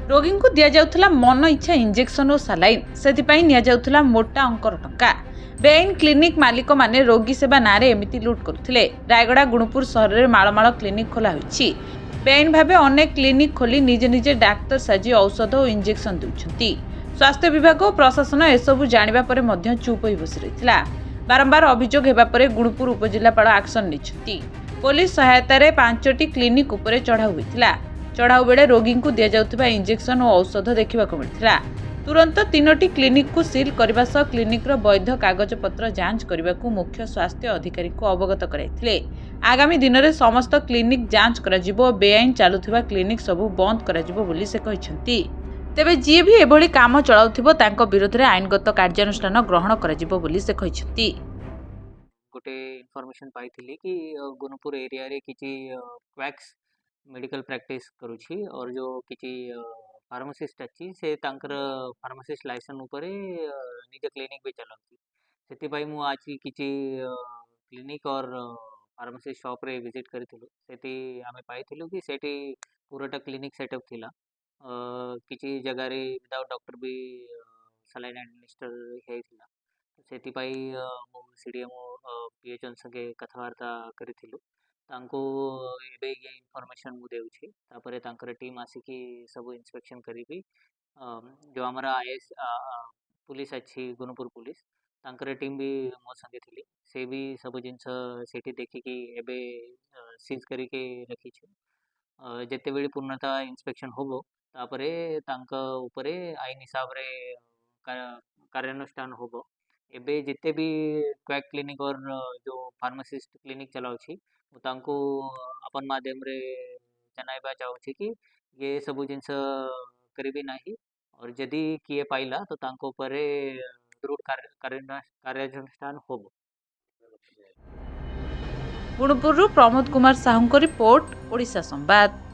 रोगी को दि जाउथला मन इच्छा इंजेक्शन और सालाइन से निया मोटा अंकर टंका। बेआईन क्लिनिक मालिक माने रोगी सेवा नाँ एमती लुट करुथिले। रायगड़ा गुणुपुर सहर में मालमाल क्लिनिक खोला होईछि। बेआईन भावे अनेक क्लिनिक खोली निजे निजे डाक्तर साजी औषध और इंजेक्शन देउछंती। स्वास्थ्य विभाग और प्रशासन एसबू जानिबा परे मध्य चुप होई बसी रहिथिला। बारंबार अभियोग हेबा परे गुणुपुर उपजिल्लापाल एक्शन नेछंती। पुलिस सहायतार 5टी क्लिनिक उपरे चढ़ाऊ होइथिला। चढ़ाऊ बेले रोगी को दि जाउथिबा इंजेक्शन और औषध देखा मिलता। तुरंत 3टी क्लिनिक को सील करने सह क्लिनिक वैध कागज पत्र जांच करने को मुख्य स्वास्थ्य अधिकारी को अवगत कराइथिले। आगामी दिन में समस्त क्लिनिक जांच करा बेआईन चलुथिबा क्लिनिक सबू बंद करा बोली से कहिसेंती। तेबे जी भी एभली काम चलाउथिबो तांको विरोध में आईनगत कार्यानुष्ठान ग्रहण करा बोली से कहिसेंती। गोटे इनफॉरमेशन पाई कि गुणपुर एरिया रे किछि क्वैक्स मेडिकल प्रैक्टिस करुछि और जो किछि फार्मासिस्ट अच्छी से तांकर फार्मासिस्ट लाइसेंस उपरे निज क्लिनिक भी चलाउछि। सेति मु आज किछि क्लिनिक और फार्मासिस्ट शॉप रे विजिट करिथिलु। सेति आमे पाइथिलु कि सेठी पूराटा क्लिनिक सेटअप थिला। किछि जगह रे विदाउट डॉक्टर भी सलाइन एडमिनिस्टर हेइथिला। सेतिपाई मु सीडीएमओ पीएचओ संगे कथबार्ता करिथिलु। तांको एबे ये इनफॉरमेशन मु देउछि। तापरे तांकर टीम आसिकी सब इंस्पेक्शन करिबी। जो हमारा आईएस पुलिस अच्छी गुणपुर पुलिस तांकर टीम भी मो संगे थिली। से भी सब जिनस सेठी देखिकी एबे सीज करिके रखी छै। जेते बेली पूर्णतः इंस्पेक्शन होबो तापरे तांक ऊपरे आईन हिसाब रे कार्यानुष्ठान होबो। एबे जिते भी क्वैक क्लिनिक और जो फार्मासिस्ट क्लिनिक चलाउछि तांको अपन माध्यम रे जनाइबा चाहूछि कि ये सब जिनस करिबे नाही और यदि किए पाइला तो तांको ऊपरे दृढ़ कार्यानुष्ठान होबो। गुणुपुर प्रमोद कुमार साहू रिपोर्ट, ओडिशा संवाद।